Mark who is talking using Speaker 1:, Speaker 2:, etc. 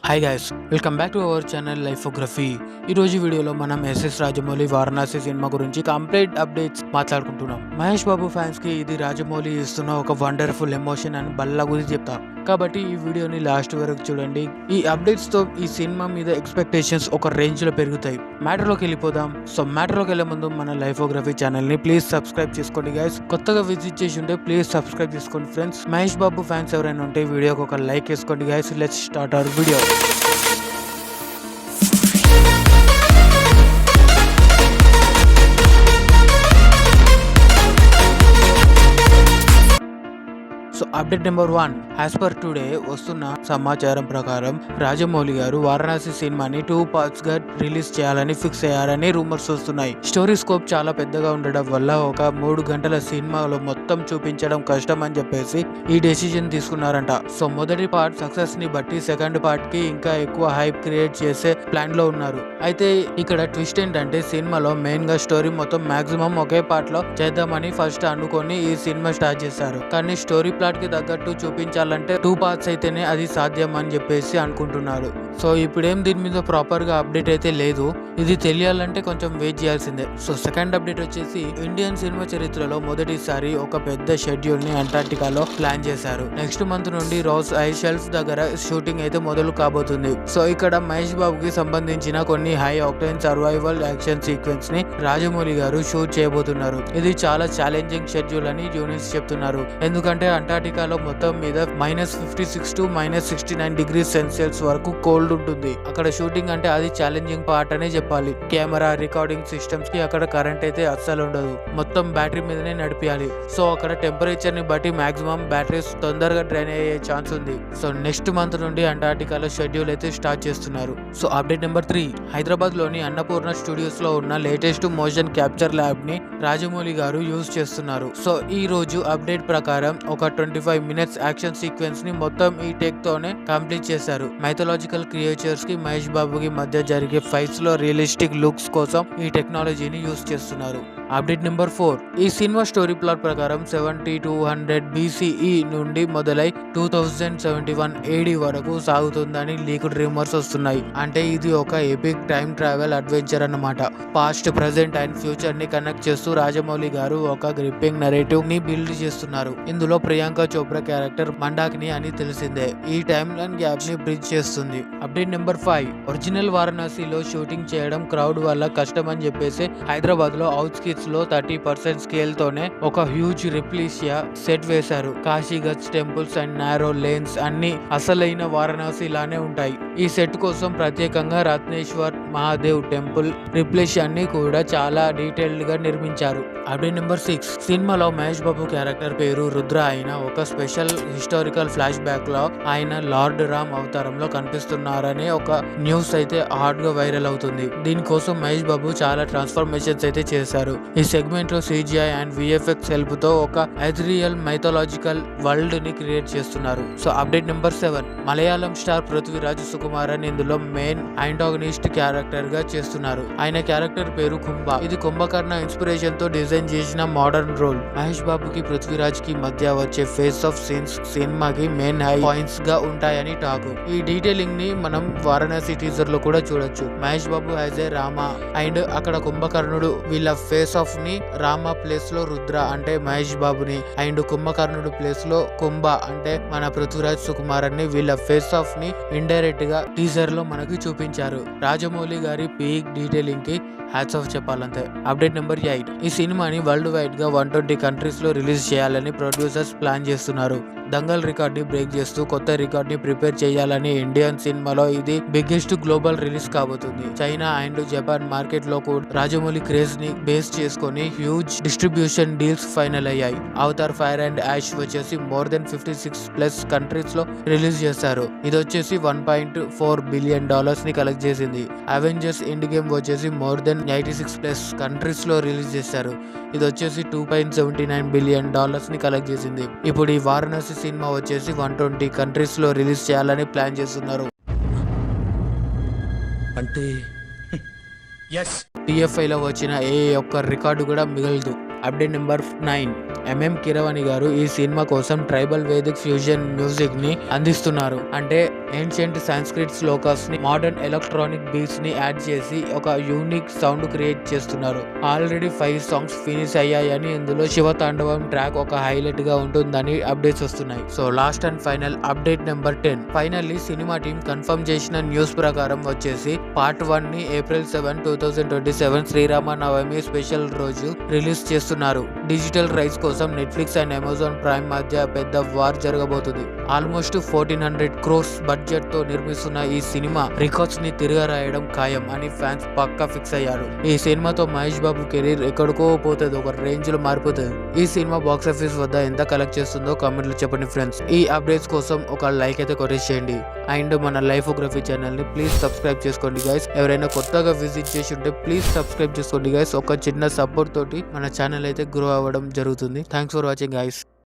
Speaker 1: Hi guys, welcome back to our channel lifeography. ఈరోజు వీడియోలో మనం ఎస్ఎస్ రాజమౌళి వారణాసి సినిమా గురించి కంప్లీట్ అప్డేట్స్ మాట్లాడుకుంటున్నాం. మహేష్ బాబు ఫ్యాన్స్ కి ఇది రాజమౌళి ఇస్తున్న ఒక వండర్ఫుల్ ఎమోషన్ అని బల్ల గురించి చెప్తా. కాబట్టి ఈ వీడియోని లాస్ట్ వరకు చూడండి. ఈ అప్డేట్స్ తో ఈ సినిమా మీద ఎక్స్పెక్టేషన్స్ ఒక రేంజ్ లో పెరుగుతాయి. మ్యాటర్లోకి వెళ్ళిపోదాం. సో మ్యాటర్లోకి వెళ్లే ముందు మన లైఫోగ్రఫీ ఛానల్ ని ప్లీజ్ సబ్స్క్రైబ్ చేసుకోండి గైస్. కొత్తగా విజిట్ చేసి ఉంటే ప్లీజ్ సబ్స్క్రైబ్ చేసుకోండి ఫ్రెండ్స్. మహేష్ బాబు ఫ్యాన్స్ ఎవరైనా ఉంటే వీడియోకి ఒక లైక్ వేసుకోండి guys. Let's start our video. So update number 1, as per today వస్తున్న సమాచారం ప్రకారం రాజమౌళి గారు వారణాసి సినిమాని 2 పార్ట్స్ గా రిలీజ్ చేయాలని ఫిక్స్ అయ్యారని రూమర్స్ వస్తున్నాయి. స్టోరీ స్కోప్ చాలా పెద్దగా ఉండడం వల్ల ఒక 3 గంటల సినిమాలో మొత్తం చూపించడం కష్టం అని చెప్పేసి ఈ డెసిజన్ తీసుకున్నారంట. సో మొదటి పార్ట్ సక్సెస్ ని బట్టి సెకండ్ పార్ట్ కి ఇంకా ఎక్కువ హైప్ క్రియేట్ చేసే ప్లాన్ లో ఉన్నారు. అయితే ఇక్కడ ట్విస్ట్ ఏంటంటే సినిమాలో మెయిన్ గా స్టోరీ మొత్తం మాక్సిమం ఒకే పార్ట్ లో చేద్దామని ఫస్ట్ అనుకొని ఈ సినిమా స్టార్ట్ చేశారు. కానీ స్టోరీ ప్లాట్ కి తగ్గట్టు చూపించాలంటే 2 పార్ట్స్ అయితేనే అది సాధ్యం అని చెప్పేసి అనుకుంటున్నారు. సో ఇప్పుడేం దీని మీద ప్రాపర్ గా అప్డేట్ అయితే లేదు. ఇది తెలియాలంటే కొంచెం వెయిట్ చేయాల్సిందే. సో సెకండ్ అప్డేట్ వచ్చేసి ఇండియన్ సినిమా చరిత్రలో మొదటిసారి ఒక పెద్ద షెడ్యూల్ ని అంటార్టికాలో ప్లాన్ చేశారు. నెక్స్ట్ మంత్ నుండి రోజ్ ఐ షెల్ఫ్ దగ్గర షూటింగ్ అయితే మొదలు కాబోతుంది. సో ఇక్కడ మహేష్ బాబుకి సంబంధించిన కొన్ని high octane survival action sequence ని రాజమౌళి గారు షూట్ చేయబోతున్నారు. ఇది చాలా ఛాలెంజింగ్ షెడ్యూల్ అని యూనిట్స్ చెప్తున్నారు. ఎందుకంటే అంటార్టికాలో మొత్తం మీద -56 to -69 degrees సెల్సియస్ వరకు కోల్డ్ ఉంటుంది. అక్కడ షూటింగ్ అంటే అది ఛాలెంజింగ్ పార్ట్ అనే చెప్పాలి. కెమెరా రికార్డింగ్ సిస్టమ్స్ కి అక్కడ కరెంట్ అయితే అస్సలు ఉండదు. మొత్తం బ్యాటరీ మీదనే నడిపియాలి. సో అక్కడ టెంపరేచర్ ని బట్టి మాక్సిమం బ్యాటరీస్ తొందరగా డ్రైన్ అయ్యే ఛాన్స్ ఉంది. సో నెక్స్ట్ మంత్ నుండి అంటార్టికాలో షెడ్యూల్ అయితే స్టార్ట్ చేస్తున్నారు. సో అప్డేట్ నెంబర్ 3, హైదరాబాద్ లోని అన్నపూర్ణ స్టూడియోస్ లో ఉన్న లేటెస్ట్ మోషన్ క్యాప్చర్ ల్యాబ్ ని రాజమౌళి గారు యూజ్ చేస్తున్నారు. సో ఈ రోజు అప్డేట్ ప్రకారం ఒక 25 minutes యాక్షన్ సీక్వెన్స్ ని మొత్తం ఈ టేక్ తోనే కంప్లీట్ చేశారు. మైథలాజికల్ క్రియేచర్స్ కి మహేష్ బాబుకి మధ్య జరిగే ఫైట్స్ లో రియలిస్టిక్ లుక్స్ కోసం ఈ టెక్నాలజీని యూజ్ చేస్తున్నారు. అప్డేట్ నెంబర్ 4, ఈ సినిమా స్టోరీ ప్లాట్ ప్రకారం 7200 BCE నుండి మొదలై 2071 AD వరకు సాగుతుందని లీక్డ్ రూమర్స్ వస్తున్నాయి. అంటే ఇది ఒక ఎపిక్ టైం ట్రావెల్ అడ్వెంచర్ అన్నమాట. పాస్ట్, ప్రెజెంట్ అండ్ ఫ్యూచర్ ని కనెక్ట్ చేస్తూ రాజమౌళి గారు ఒక గ్రిప్పింగ్ నరేటివ్ ని బిల్డ్ చేస్తున్నారు. ఇందులో ప్రియాంక చోప్రా క్యారెక్టర్ మండాకిని అని తెలిసిందే. ఈ టైమ్ లైన్ గ్యాప్ ని బ్రిడ్జ్ చేస్తుంది. అప్డేట్ నెంబర్ 5, ఒరిజినల్ వారణాసిలో షూటింగ్ చేయడం క్రౌడ్ వల్ల కష్టం అని చెప్పేసి హైదరాబాద్ లో అవుట్స్కిట్స్ లో 30% స్కేల్ తోనే ఒక హ్యూజ్ రిప్లీషియా సెట్ వేశారు. కాశీగంజ్ టెంపుల్స్ అండ్ నారో లేన్స్ అన్ని అసలైన వారణాసి లానే ఉంటాయి. ఈ సెట్ కోసం ప్రత్యేకంగా రత్నేశ్వర్ మహాదేవ్ టెంపుల్ రిప్లేషియాన్ని కూడా చాలా డీటెయిల్డ్ గా నిర్మించారు. అప్డేట్ నెంబర్ 6, సినిమాలో మహేష్ బాబు క్యారెక్టర్ పేరు రుద్ర అయిన ఒక స్పెషల్ హిస్టారికల్ ఫ్లాష్ బ్యాక్ లో ఆయన లార్డ్ రామ్ అవతారంలో కనిపిస్తున్నారనే ఒక న్యూస్ అయితే హాట్ గా వైరల్ అవుతుంది. దీనికోసం మహేష్ బాబు చాలా ట్రాన్స్ఫర్మేషన్స్ అయితే చేశారు. ఈ సెగ్మెంట్ లో CGI అండ్ VFX హెల్ప్ తో ఒక ఎథ్రియల్ మైథలాజికల్ వరల్డ్ ని క్రియేట్ చేస్తున్నారు. So update number 7, Malayalam star Prithviraj Sukumaran ఇందులో మెయిన్ యాంటాగనిస్ట్ క్యారెక్టర్ గా చేస్తున్నారు. ఆయన క్యారెక్టర్ పేరు కుంభ. ఇది కుంభకర్ణ ఇన్స్పిరేషన్ తో డిజైన్ చేసిన మోడర్న్ రోల్. మహేష్ బాబుకి పృథ్వీరాజ్ కి మధ్య వచ్చే ఫేస్ ఆఫ్ సీన్స్ సినిమాకి మెయిన్ హై పాయింట్స్ గా ఉంటాయని టాక్. ఈ డీటెయిలింగ్ ని మనం వారణాసి టీజర్ లో కూడా చూడొచ్చు. Mahesh Babu as a Rama and అక్కడ కుంభకర్ణుడు వీళ్ళ ఫేస్ ఆఫ్ ని రామ ప్లేస్ లో రుద్ర అంటే మహేష్ బాబుని అండ్ కుంభకర్ణుడు ప్లేస్ లో కుంభ అంటే మన పృథ్వీరాజ్ సుకుమారన్ ని వీళ్ళ ఫేస్ ఆఫ్ ని ఇండైరెక్ట్ గా టీజర్ లో మనకి చూపించారు. రాజమౌళి గారి పీక్ డీటెయిలింగ్ కి హ్యాట్స్ ఆఫ్ చెప్పాలంతే. అప్డేట్ నెంబర్ 8, ఈ సినిమాని వరల్డ్ వైడ్ గా 120 కంట్రీస్ లో రిలీజ్ చేయాలని ప్రొడ్యూసర్స్ ప్లాన్ చేస్తున్నారు. దంగల్ రికార్డ్ ని బ్రేక్ చేస్తూ కొత్త రికార్డ్ ని ప్రిపేర్ చేయాలని ఇండియన్ సినిమాలో ఇది బిగ్గెస్ట్ గ్లోబల్ రిలీజ్ కాబోతుంది. చైనా అండ్ జపాన్ మార్కెట్ లో కూడా రాజమౌళి క్రేజ్ ని బేస్ చేసుకొని హ్యూజ్ డిస్ట్రిబ్యూషన్ డీల్స్ ఫైనల్ అయ్యాయి. అవతార్ ఫైర్ అండ్ యాష్ వచ్చేసి మోర్ దెన్ 56+ కంట్రీస్ లో రిలీజ్ చేశారు. ఇది వచ్చేసి $1.4 billion ని కలెక్ట్ చేసింది. అవెంజర్స్ ఎండ్ గేమ్ వచ్చేసి మోర్ దెన్ 86+ కంట్రీస్ లో రిలీజ్ చేశారు. ఇది వచ్చేసి $2.79 billion ని కలెక్ట్ చేసింది. ఇప్పుడు ఈ వారణాసి సినిమా వచ్చేసి 120 కంట్రీస్ లో రిలీజ్ చేయాలని ప్లాన్ చేస్తున్నారు. అంటే TFI లో వచ్చిన ఏ ఒక్క రికార్డు కూడా మిగలదు. అప్డేట్ నెంబర్ 9, MM కీరవాణి గారు ఈ సినిమా కోసం ట్రైబల్ వేదిక్ ఫ్యూజన్ మ్యూజిక్ ని అందిస్తున్నారు. అంటే ఏన్షియంట్ సాంస్క్రిట్ శ్లోకాస్ ని మోడర్న్ ఎలక్ట్రానిక్ బీట్స్ ని యాడ్ చేసి ఒక యూనిక్ సౌండ్ క్రియేట్ చేస్తున్నారు. ఆల్రెడీ 5 సాంగ్స్ ఫినిష్ అయ్యాయని, ఇందులో శివ తాండవం ట్రాక్ ఒక హైలైట్ గా ఉంటుందని అప్డేట్స్ వస్తున్నాయి. So last and final update number 10. Finally cinema team confirm చేసిన న్యూస్ ప్రకారం వచ్చేసి పార్ట్ 1 ని ఏప్రిల్ 7, 2027 శ్రీరామనవమి స్పెషల్ రోజు రిలీజ్ చేస్తున్నారు. డిజిటల్ రైట్స్ కోసం నెట్ఫ్లిక్స్ అండ్ అమెజాన్ ప్రైమ్ మధ్య పెద్ద వార్ జరగబోతుంది. ఆల్మోస్ట్ 1400 crores బడ్జెట్ తో నిర్మిస్తున్న ఈ సినిమా రికార్డ్స్ ని తిరగరాయడం ఖాయం అని ఫ్యాన్స్ పక్కా ఫిక్స్ అయ్యారు. ఈ సినిమాతో మహేష్ బాబు కెరీర్ ఎక్కడికో పోతుంది, ఒక రేంజ్ లో మారిపోతుంది. ఈ సినిమా బాక్స్ ఆఫీస్ వద్ద ఎంత కలెక్ట్ చేస్తుందో కామెంట్ లో చెప్పండి ఫ్రెండ్స్. ఈ అప్డేట్స్ కోసం ఒక లైక్ అయితే కొట్టేసేయండి. అండ్ మన లైఫోగ్రఫీ ఛానల్ ని ప్లీజ్ సబ్స్క్రైబ్ చేసుకోండి గైస్. ఎవరైనా కొత్తగా విజిట్ చేసి ఉంటే ప్లీజ్ సబ్స్క్రైబ్ చేసుకోండి గైస్. ఒక చిన్న సపోర్ట్ తోటి మన ఛానల్ అయితే గ్రో అవ్వడం జరుగుతుంది. Thanks for watching guys.